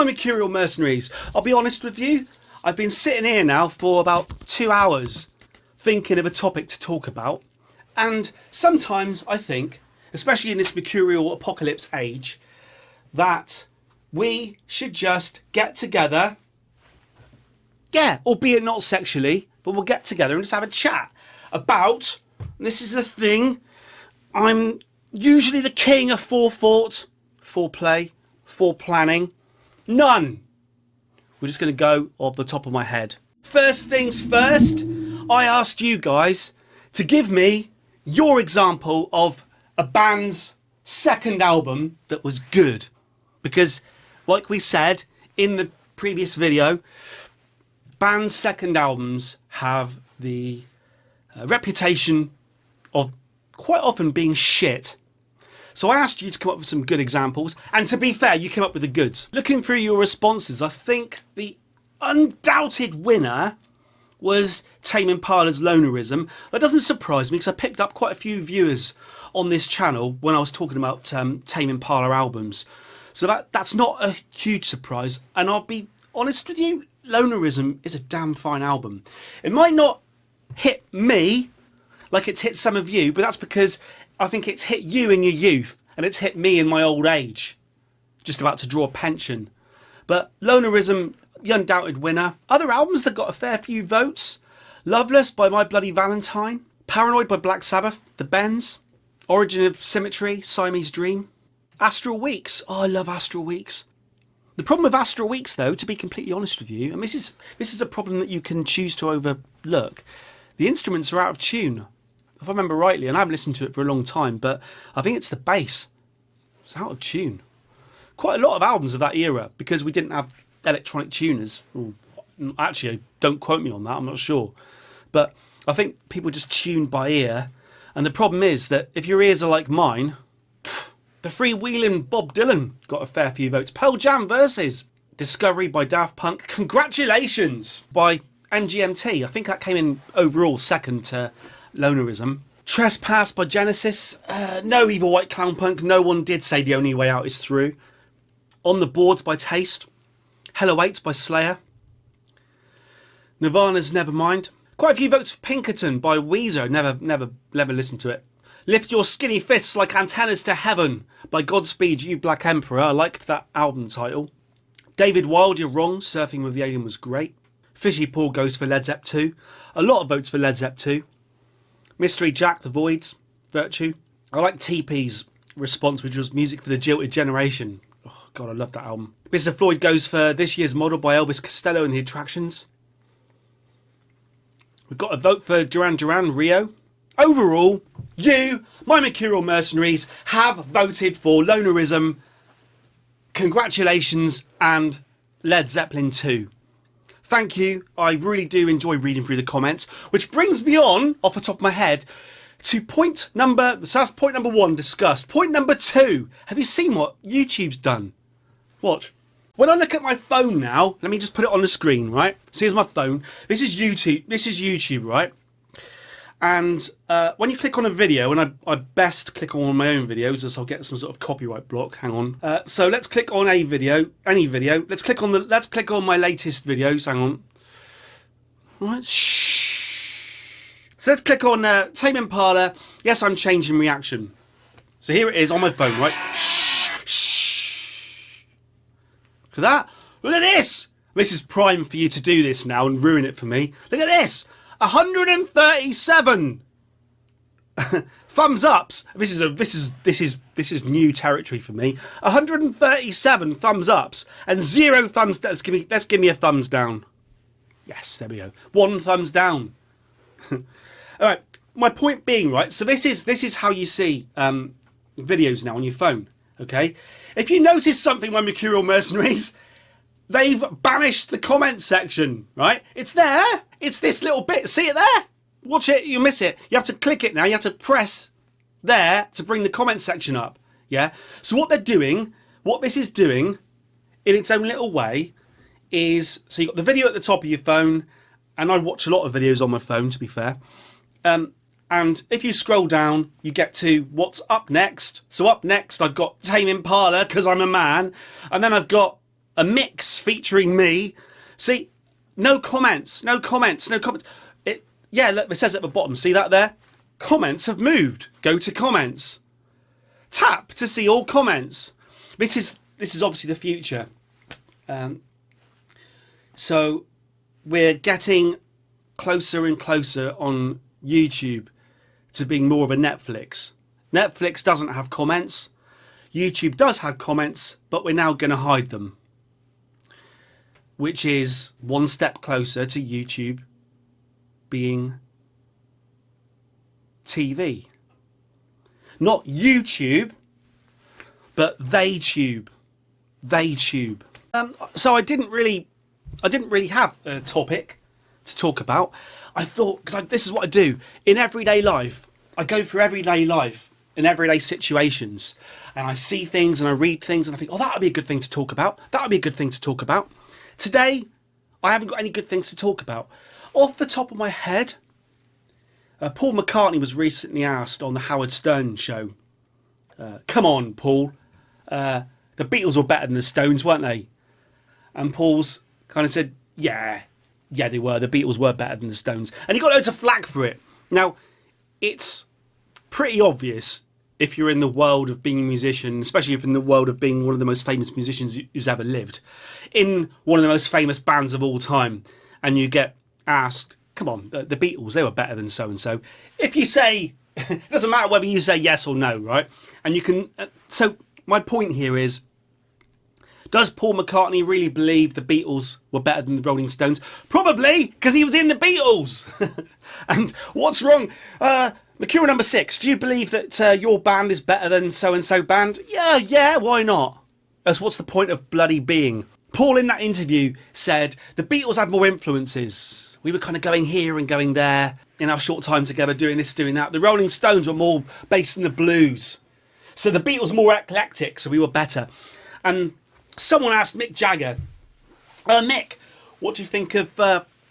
my Mercurial mercenaries. I'll be honest with you, I've been sitting here now for about 2 hours thinking of a topic to talk about, and sometimes I think, especially in this Mercurial apocalypse age, that we should just get together, albeit not sexually, but we'll get together and just have a chat about, this is the thing, I'm usually the king of forethought, foreplay, foreplanning. None. We're just going to go off the top of my head. First things first, I asked you guys to give me your example of a band's second album that was good. Because, like we said in the previous video, bands' second albums have the reputation of quite often being shit. So I asked you to come up with some good examples, and to be fair, you came up with the goods. Looking through your responses, I think the undoubted winner was Tame Impala's Lonerism. That doesn't surprise me because I picked up quite a few viewers on this channel when I was talking about Tame Impala albums. So that's not a huge surprise, and I'll be honest with you, Lonerism is a damn fine album. It might not hit me like it's hit some of you, but that's because I think it's hit you in your youth and it's hit me in my old age, just about to draw a pension. But Lonerism, the undoubted winner. Other albums that got a fair few votes: Loveless by My Bloody Valentine, Paranoid by Black Sabbath, The Bends, Origin of Symmetry, Siamese Dream, Astral Weeks. Oh, I love Astral Weeks. The problem with Astral Weeks, though, to be completely honest with you, and this is a problem that you can choose to overlook, the instruments are out of tune. If I remember rightly, and I haven't listened to it for a long time, but I think it's the bass. It's out of tune. Quite a lot of albums of that era, because we didn't have electronic tuners. Ooh, actually, don't quote me on that, I'm not sure. But I think people just tuned by ear, and the problem is that if your ears are like mine, the freewheeling Bob Dylan got a fair few votes. Pearl Jam versus Discovery by Daft Punk. Congratulations by MGMT. I think that came in overall second to Lonerism. Trespass by Genesis. No Evil White Clown Punk. No one did say The Only Way Out is Through. On the Boards by Taste. Hello 8 by Slayer. Nirvana's Nevermind. Quite a few votes for Pinkerton by Weezer. Never listened to it. Lift Your Skinny Fists Like Antennas to Heaven by Godspeed You Black Emperor. I liked that album title. David Wild, You're Wrong. Surfing with the Alien was great. Fishy Paul goes for Led Zepp 2. A lot of votes for Led Zepp 2. Mystery Jack, The Voids, Virtue. I like TP's response, which was Music for the Jilted Generation. Oh, God, I love that album. Mr. Floyd goes for This Year's Model by Elvis Costello and the Attractions. We've got a vote for Duran Duran, Rio. Overall, you, my Mercurial mercenaries, have voted for Lonerism. Congratulations, and Led Zeppelin 2. Thank you. I really do enjoy reading through the comments, which brings me on, off the top of my head, to point number... So that's point number 1 discussed. Point number 2. Have you seen what YouTube's done? Watch. When I look at my phone now, let me just put it on the screen, right? So here's my phone. This is YouTube, right? And when you click on a video, and I best click on my own videos, as I'll get some sort of copyright block. Hang on. So let's click on a video, any video. Let's click on my latest videos. Hang on. Right. Shh. So let's click on Tame Impala. Yes, I'm changing reaction. So here it is on my phone, right? Shh. Shh. Look at that. Look at this. This is prime for you to do this now and ruin it for me. Look at this. 137 thumbs ups. This is new territory for me. 137 thumbs ups and 0 thumbs down. Let's give me a thumbs down. Yes, there we go. 1 thumbs down. All right. My point being, right. So this is how you see videos now on your phone. Okay. If you notice something, my Mercurial mercenaries, they've banished the comment section, right? It's there. It's this little bit. See it there? Watch it. You miss it. You have to click it now. You have to press there to bring the comment section up. Yeah. So what this is doing in its own little way is, so you've got the video at the top of your phone, and I watch a lot of videos on my phone, to be fair. And if you scroll down, you get to what's up next. So up next, I've got Tame Impala, because I'm a man. And then I've got a mix featuring me. See, no comments, no comments, no comments. Yeah, look, it says at the bottom, see that there? Comments have moved. Go to comments. Tap to see all comments. This is obviously the future. So we're getting closer and closer on YouTube to being more of a Netflix. Netflix doesn't have comments. YouTube does have comments, but we're now going to hide them, which is one step closer to YouTube being TV. Not YouTube, but TheyTube. TheyTube. So I didn't really have a topic to talk about. I thought, because this is what I do in everyday life. I go through everyday life in everyday situations, and I see things and I read things and I think, oh, that would be a good thing to talk about. That would be a good thing to talk about. Today, I haven't got any good things to talk about. Off the top of my head, Paul McCartney was recently asked on the Howard Stern show, come on, Paul, the Beatles were better than the Stones, weren't they? And Paul's kind of said, yeah, they were. The Beatles were better than the Stones. And he got loads of flack for it. Now, it's pretty obvious if you're in the world of being a musician, especially if in the world of being one of the most famous musicians who's ever lived, in one of the most famous bands of all time, and you get asked, come on, the Beatles, they were better than so-and-so. If you say, it doesn't matter whether you say yes or no, right? And you can, so my point here is, does Paul McCartney really believe the Beatles were better than the Rolling Stones? Probably, because he was in the Beatles. And what's wrong? Mercurial number 6, do you believe that your band is better than so-and-so band? Yeah, why not? That's what's the point of bloody being? Paul in that interview said the Beatles had more influences. We were kind of going here and going there in our short time together, doing this, doing that. The Rolling Stones were more based in the blues. So the Beatles were more eclectic, so we were better. And someone asked Mick Jagger, Mick, what do you think of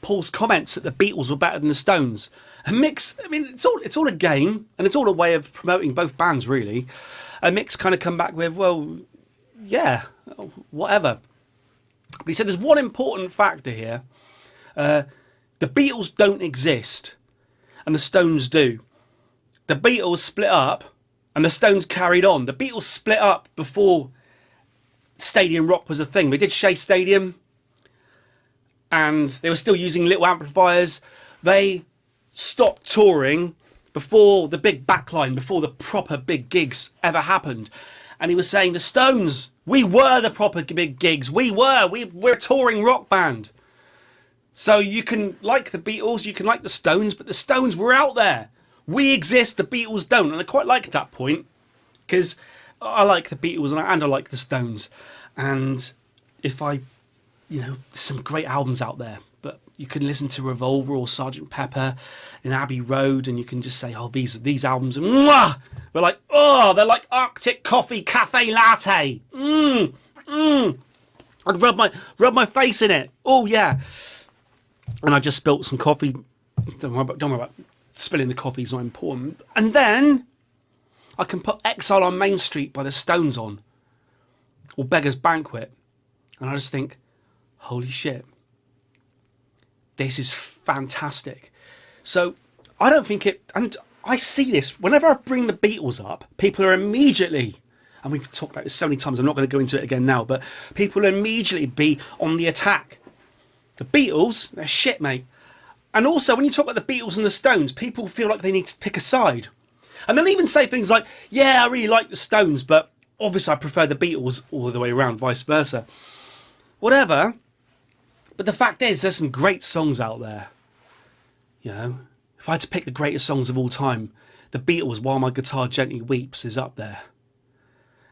Paul's comments that the Beatles were better than the Stones? And Mick's, I mean, it's all a game, and it's all a way of promoting both bands, really. And Mick's kind of come back with, well, yeah, whatever. But he said there's one important factor here. The Beatles don't exist, and the Stones do. The Beatles split up, and the Stones carried on. The Beatles split up before Stadium Rock was a thing. They did Shea Stadium, and they were still using little amplifiers. They stopped touring before the big backline, before the proper big gigs ever happened. And he was saying, the Stones, we were the proper big gigs. We're a touring rock band. So you can like the Beatles, you can like the Stones, but the Stones were out there. We exist, the Beatles don't. And I quite like that point, because I like the Beatles and I like the Stones. And if there's some great albums out there, but you can listen to Revolver or Sgt. Pepper and Abbey Road, and you can just say, oh, these albums, mwah! We're like, oh, they're like Arctic Coffee Cafe Latte. I'd rub my face in it. Oh, yeah. And I just spilt some coffee. Don't worry about spilling the coffee, it's not important. And then I can put Exile on Main Street by the Stones on, or Beggar's Banquet, and I just think, holy shit, this is fantastic. So I don't think it, and I see this whenever I bring the Beatles up, people are immediately, and we've talked about this so many times, I'm not going to go into it again now, but people immediately be on the attack. The Beatles, they're shit, mate. And also, when you talk about the Beatles and the Stones, people feel like they need to pick a side. And they'll even say things like, yeah, I really like the Stones, but obviously I prefer the Beatles, all the way around, vice versa. Whatever. But the fact is, there's some great songs out there. You know, if I had to pick the greatest songs of all time, the Beatles' While My Guitar Gently Weeps is up there.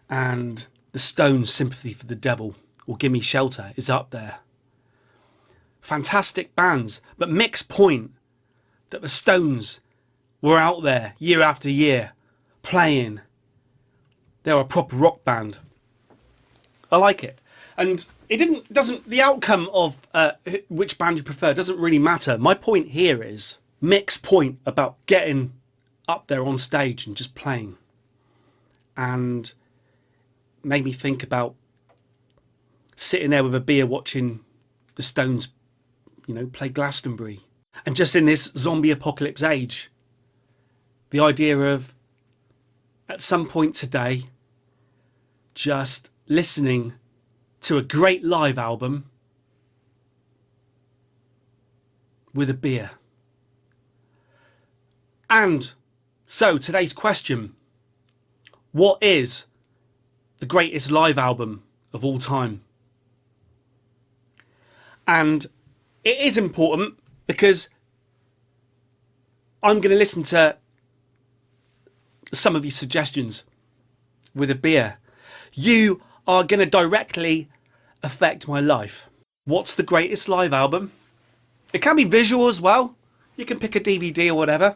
And the Stones' Sympathy for the Devil, or Gimme Shelter, is up there. Fantastic bands. But Mick's point that the Stones were out there year after year playing, they're a proper rock band. I like it. And the outcome of which band you prefer doesn't really matter. My point here is Mick's point about getting up there on stage and just playing, and made me think about sitting there with a beer watching the Stones, play Glastonbury. And just in this zombie apocalypse age, the idea of, at some point today, just listening to a great live album with a beer. And so today's question: what is the greatest live album of all time? And it is important because I'm going to listen to some of your suggestions with a beer. You are going to directly affect my life. What's the greatest live album? It can be visual as well. You can pick a DVD or whatever.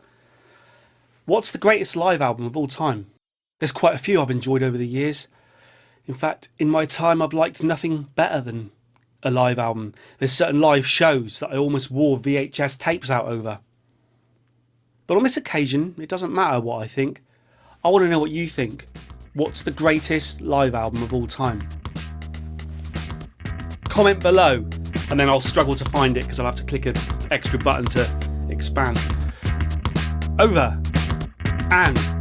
What's the greatest live album of all time? There's quite a few I've enjoyed over the years. In fact, in my time, I've liked nothing better than a live album. There's certain live shows that I almost wore VHS tapes out over. But on this occasion, it doesn't matter what I think. I want to know what you think. What's the greatest live album of all time? Comment below, and then I'll struggle to find it because I'll have to click an extra button to expand. Over and